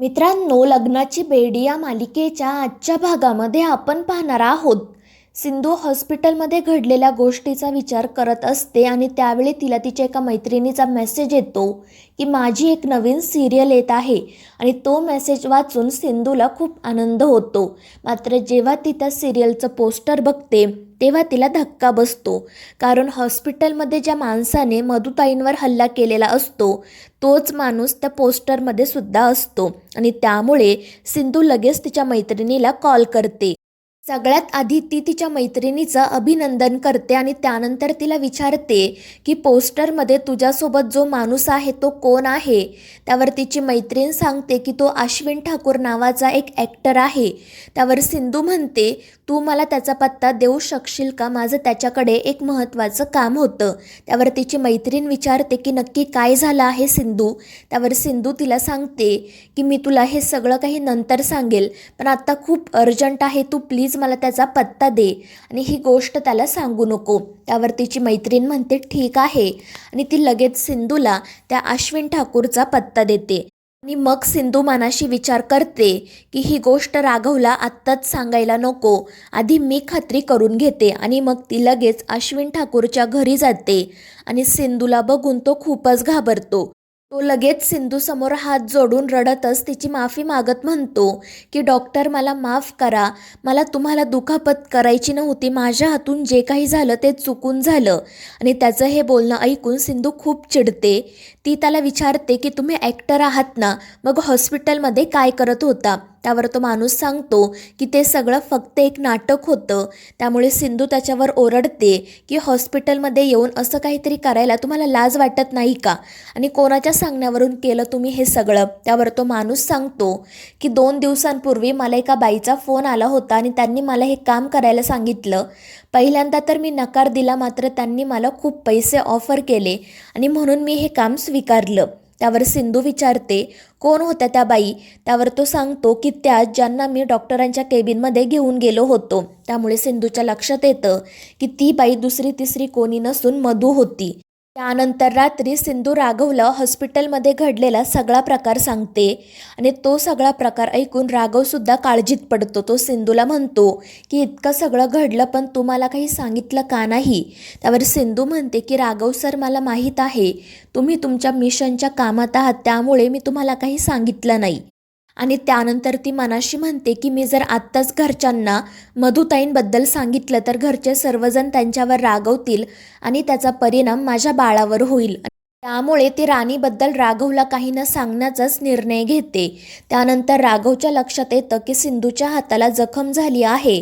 मित्रांनो, लग्नाची बेडी या मालिकेच्या आजच्या भागामध्ये आपण पाहणार आहोत. सिंधू हॉस्पिटलमध्ये घडलेल्या गोष्टीचा विचार करत असते आणि त्यावेळी तिला तिच्या एका मैत्रिणीचा मेसेज येतो की माझी एक नवीन सिरियल येत आहे आणि तो मेसेज वाचून सिंधूला खूप आनंद होतो. मात्र जेव्हा ती त्या सिरियलचं पोस्टर बघते तेव्हा तिला धक्का बसतो, कारण हॉस्पिटलमध्ये ज्या माणसाने मधुताईंवर हल्ला केलेला असतो तोच माणूस त्या पोस्टरमध्ये सुद्धा असतो आणि त्यामुळे सिंधू लगेच तिच्या मैत्रिणीला कॉल करते. सगळ्यात आधी ती तिच्या मैत्रिणीचं अभिनंदन करते आणि त्यानंतर तिला विचारते की पोस्टरमध्ये तुझ्यासोबत जो माणूस आहे तो कोण आहे. त्यावर तिची मैत्रीण सांगते की तो अश्विन ठाकूर नावाचा एक ॲक्टर आहे. त्यावर सिंधू म्हणते, तू मला त्याचा पत्ता देऊ शकशील का, माझं त्याच्याकडे एक महत्त्वाचं काम होतं. त्यावर तिची मैत्रीण विचारते की नक्की काय झालं आहे सिंधू. त्यावर सिंधू तिला सांगते की मी तुला हे सगळं काही नंतर सांगेल, पण आत्ता खूप अर्जंट आहे, तू प्लीज मला त्याचा पत्ता दे आणि ही गोष्ट त्याला सांगू नको. त्यावर तिची मैत्रीण म्हणते ठीक आहे आणि ती लगेच सिंधूला त्या अश्विन ठाकूरचा पत्ता देते. आणि मग सिंधू मनाशी विचार करते की ही गोष्ट राघवला आत्ताच सांगायला नको, आधी मी खात्री करून घेते. आणि मग ती लगेच अश्विन ठाकूरच्या घरी जाते आणि सिंधूला बघून तो खूपच घाबरतो. तो लगेच सिंधूसमोर हात जोडून रडतच तिची माफी मागत म्हणतो की डॉक्टर, मला माफ करा, मला तुम्हाला दुखापत करायची नव्हती, माझ्या हातून जे काही झालं ते चुकून झालं. आणि त्याचं हे बोलणं ऐकून सिंधू खूप चिडते. ती त्याला विचारते की तुम्ही ॲक्टर आहात ना, मग हॉस्पिटलमध्ये काय करत होता. त्यावर तो माणूस सांगतो की ते सगळं फक्त एक नाटक होतं. त्यामुळे सिंधू त्याच्यावर ओरडते की हॉस्पिटलमध्ये येऊन असं काहीतरी करायला तुम्हाला लाज वाटत नाही का, आणि कोणाच्या सांगण्यावरून केलं तुम्ही हे सगळं. त्यावर तो माणूस सांगतो की 2 दिवसांपूर्वी मला एका बाईचा फोन आला होता आणि त्यांनी मला हे काम करायला सांगितलं. पहिल्यांदा तर मी नकार दिला, मात्र त्यांनी मला खूप पैसे ऑफर केले आणि म्हणून मी हे काम स्वीकारलं. त्यावर सिंधू विचारते कोण होत्या त्या बाई. त्यावर तो सांगतो की त्या ज्यांना मी डॉक्टरांच्या केबिनमध्ये घेऊन गेलो होतो. त्यामुळे सिंधूच्या लक्षात येतं की ती बाई दुसरी तिसरी कोणी नसून मधू होती. त्यानंतर रात्री सिंधू राघवला हॉस्पिटलमध्ये घडलेला सगळा प्रकार सांगते आणि तो सगळा प्रकार ऐकून राघवसुद्धा काळजीत पडतो. तो सिंधूला म्हणतो की इतकं सगळं घडलं पण तू मला काही सांगितलं का नाही. त्यावर सिंधू म्हणते की राघव सर, मला माहीत आहे तुम्ही तुमच्या मिशनच्या कामात आहात, त्यामुळे मी तुम्हाला काही सांगितलं नाही. आणि त्यानंतर ती मनाशी म्हणते की मी जर आत्ताच घरच्यांना मधुताईंबद्दल सांगितलं तर घरचे सर्वजण त्यांच्यावर रागवतील आणि त्याचा परिणाम माझ्या बाळावर होईल. त्यामुळे ती राणीबद्दल राघवला काही न सांगण्याचाच निर्णय घेते. त्यानंतर राघवच्या लक्षात येतं की सिंधूच्या हाताला जखम झाली आहे.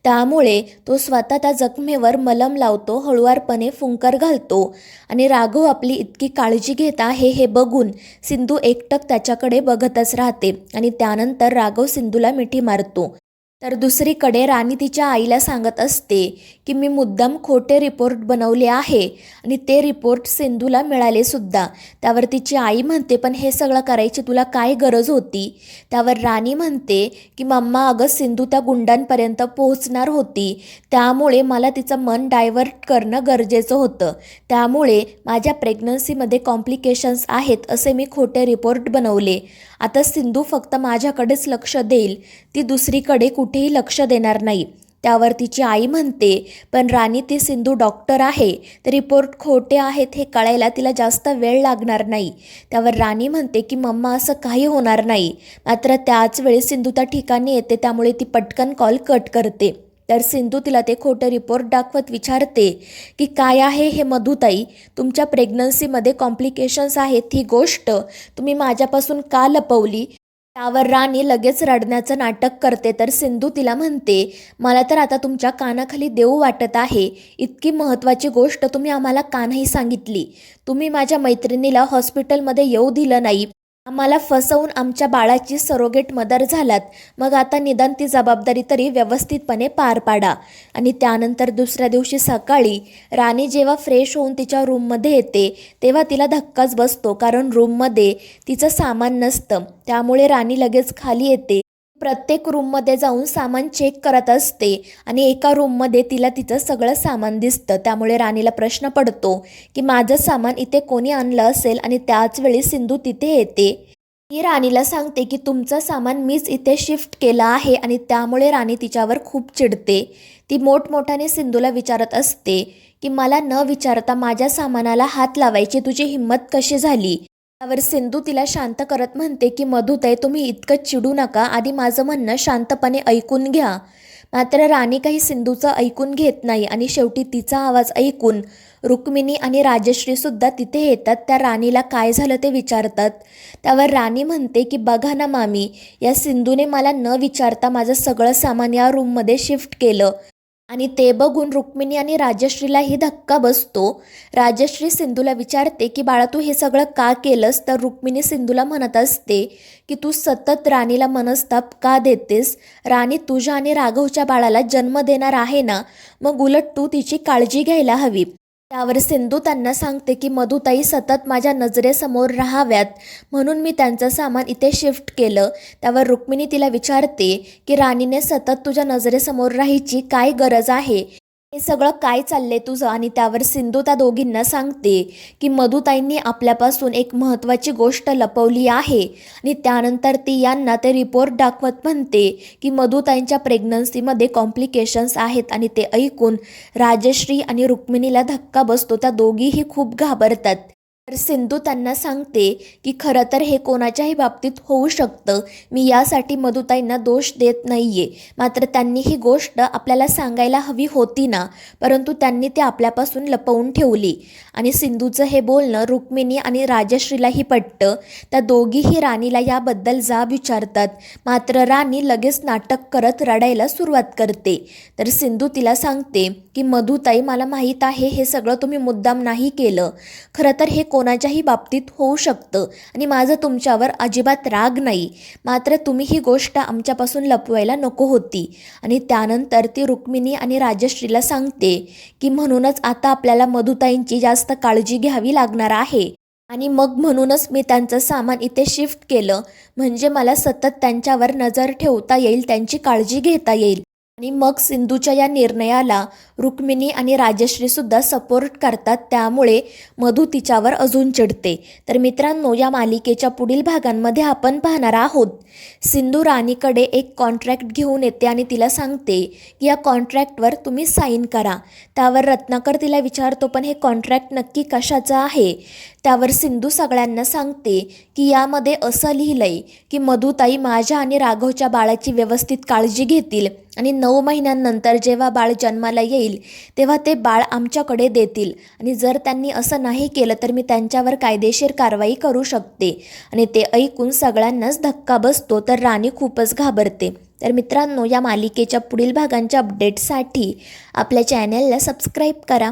त्यामुळे तो स्वतः त्या जखमेवर मलम लावतो, हळुवारपणे फुंकर घालतो आणि राघव आपली इतकी काळजी घेत आहे हे बघून सिंधू एकटक त्याच्याकडे बघतच राहते. आणि त्यानंतर राघव सिंधूला मिठी मारतो. तर दुसरीकडे राणी तिच्या आईला सांगत असते की मी मुद्दाम खोटे रिपोर्ट बनवले आहे आणि ते रिपोर्ट सिंधूला मिळाले सुद्धा. त्यावर तिची आई म्हणते पण हे सगळं करायची तुला काय गरज होती. त्यावर राणी म्हणते की मम्मा, अगं सिंधू त्या गुंडांपर्यंत पोहोचणार होती, त्यामुळे मला तिचं मन डायव्हर्ट करणं गरजेचं होतं. त्यामुळे माझ्या प्रेग्नन्सीमध्ये कॉम्प्लिकेशन्स आहेत असे मी खोटे रिपोर्ट बनवले. आता सिंधू फक्त माझ्याकडेच लक्ष देईल, ती दुसरीकडे कुठेही लक्ष देणार नाही. त्यावर तिची आई म्हणते पण राणी, ती सिंधू डॉक्टर आहे, ते रिपोर्ट खोटे आहेत हे कळायला तिला जास्त वेळ लागणार नाही. त्यावर राणी म्हणते की मम्मा, असं काही होणार नाही. मात्र त्याच वेळी सिंधू त्या ठिकाणी येते, त्यामुळे ती पटकन कॉल कट करते. तर सिंधू तिला ते खोटं रिपोर्ट दाखवत विचारते की काय आहे हे मधुताई, तुमच्या प्रेग्नन्सीमध्ये कॉम्प्लिकेशन्स आहेत ही गोष्ट तुम्ही माझ्यापासून का लपवली. त्यावर राणी लगेच रडण्याचं नाटक करते. तर सिंधू तिला म्हणते मला तर आता तुमच्या कानाखाली देऊ वाटत आहे, इतकी महत्त्वाची गोष्ट तुम्ही आम्हाला का नाही सांगितली. तुम्ही माझ्या मैत्रिणीला हॉस्पिटलमध्ये येऊ दिलं नाही, आम्हाला फसवून आमच्या बाळाची सरोगेट मदर झालात, मग आता निदान ती जबाबदारी तरी व्यवस्थितपणे पार पाडा. आणि त्यानंतर दुसऱ्या दिवशी सकाळी राणी जेव्हा फ्रेश होऊन तिच्या रूममध्ये येते तेव्हा तिला धक्काच बसतो, कारण रूममध्ये तिचं सामान नसतं. त्यामुळे राणी लगेच खाली येते. प्रत्येक रूममध्ये जाऊन सामान चेक करत असते आणि एका रूममध्ये तिला तिचं सगळं सामान दिसतं. त्यामुळे राणीला प्रश्न पडतो की माझं सामान इथे कोणी आणलं असेल आणि त्याच वेळी सिंधू तिथे येते. ती राणीला सांगते की तुमचं सामान मीच इथे शिफ्ट केलं आहे आणि त्यामुळे राणी तिच्यावर खूप चिडते. ती मोठमोठ्याने सिंधूला विचारत असते की मला न विचारता माझ्या सामानाला हात लावायची तुझी हिंमत कशी झाली. त्यावर सिंधू तिला शांत करत म्हणते की मधुताई तुम्ही इतकं चिडू नका, आधी माझं म्हणणं शांतपणे ऐकून घ्या. मात्र राणी काही सिंधूचं ऐकून घेत नाही आणि शेवटी तिचा आवाज ऐकून रुक्मिणी आणि राजश्रीसुद्धा तिथे येतात. त्या राणीला काय झालं ते विचारतात. त्यावर राणी म्हणते की बघा ना मामी, या सिंधूने मला न विचारता माझं सगळं सामान या रूममध्ये शिफ्ट केलं. आणि ते बघून रुक्मिणी आणि राजश्रीलाही धक्का बसतो. राजश्री सिंधूला विचारते की बाळा तू हे सगळं का केलंस. तर रुक्मिणी सिंधूला म्हणत असते की तू सतत राणीला मनस्ताप का देतेस. राणी तुझ्या आणि राघवच्या बाळाला जन्म देणार आहे ना, मग उलट तू तिची काळजी घ्यायला हवी. त्यावर सिंधू त्यांना सांगते की मधुताई सतत माझ्या नजरेसमोर राहाव्यात म्हणून मी त्यांचं सामान इथे शिफ्ट केलं. त्यावर रुक्मिणी तिला विचारते की राणीने सतत तुझ्या नजरेसमोर राहायची काय गरज आहे, हे सगळं काय चाललंय तुझं. आणि त्यावर सिंधू त्या दोघींना सांगते की मधुताईंनी आपल्यापासून एक महत्त्वाची गोष्ट लपवली आहे. आणि त्यानंतर ती यांना ते रिपोर्ट दाखवत म्हणते की मधुताईंच्या प्रेग्नन्सीमध्ये कॉम्प्लिकेशन्स आहेत. आणि ते ऐकून राजश्री आणि रुक्मिणीला धक्का बसतो. त्या दोघीही खूप घाबरतात. तर सिंधू त्यांना सांगते की खरं तर हे कोणाच्याही बाबतीत होऊ शकतं. मी यासाठी मधुताईंना दोष देत नाही आहे. मात्र त्यांनी ही गोष्ट आपल्याला सांगायला हवी होती ना, परंतु त्यांनी ते आपल्यापासून लपवून ठेवली. आणि सिंधूचं हे बोलणं रुक्मिणी आणि राजश्रीलाही पटतं. त्या दोघीही राणीला याबद्दल जाब विचारतात. मात्र राणी लगेच नाटक करत रडायला सुरुवात करते. तर सिंधू तिला सांगते की मधुताई मला माहीत आहे हे सगळं तुम्ही मुद्दाम नाही केलं. खरं तर हे कोणाच्याही बाबतीत होऊ शकतं आणि माझं तुमच्यावर अजिबात राग नाही. मात्र तुम्ही ही गोष्ट आमच्यापासून लपवायला नको होती. आणि त्यानंतर ती रुक्मिणी आणि राजश्रीला सांगते की म्हणूनच आता आपल्याला मधुताईंची जास्त काळजी घ्यावी लागणार आहे. आणि मग म्हणूनच मी त्यांचं सामान इथे शिफ्ट केलं, म्हणजे मला सतत त्यांच्यावर नजर ठेवता येईल, त्यांची काळजी घेता येईल. आणि मग सिंधूच्या या निर्णयाला रुक्मिणी आणि राजश्रीसुद्धा सपोर्ट करतात. त्यामुळे मधू तिच्यावर अजून चिडते. तर मित्रांनो, या मालिकेच्या पुढील भागांमध्ये आपण पाहणार आहोत सिंधू राणीकडे एक कॉन्ट्रॅक्ट घेऊन येते आणि तिला सांगते की या कॉन्ट्रॅक्टवर तुम्ही साईन करा. त्यावर रत्नाकर तिला विचारतो पण हे कॉन्ट्रॅक्ट नक्की कशाचं आहे. त्यावर सिंधू सगळ्यांना सांगते की यामध्ये असं लिहिलंय की मधुताई माझ्या आणि राघवच्या बाळाची व्यवस्थित काळजी घेतील आणि 9 महिन्यांनंतर जेव्हा बाळ जन्माला येईल तेव्हा ते बाळ आमच्याकडे देतील. आणि जर त्यांनी असं नाही केलं तर मी त्यांच्यावर कायदेशीर कारवाई करू शकते. आणि ते ऐकून सगळ्यांनाच धक्का बसतो. तर राणी खूपच घाबरते. तर मित्रांनो, या मालिकेच्या पुढील भागांच्या अपडेटसाठी आपल्या चॅनलला सबस्क्राईब करा.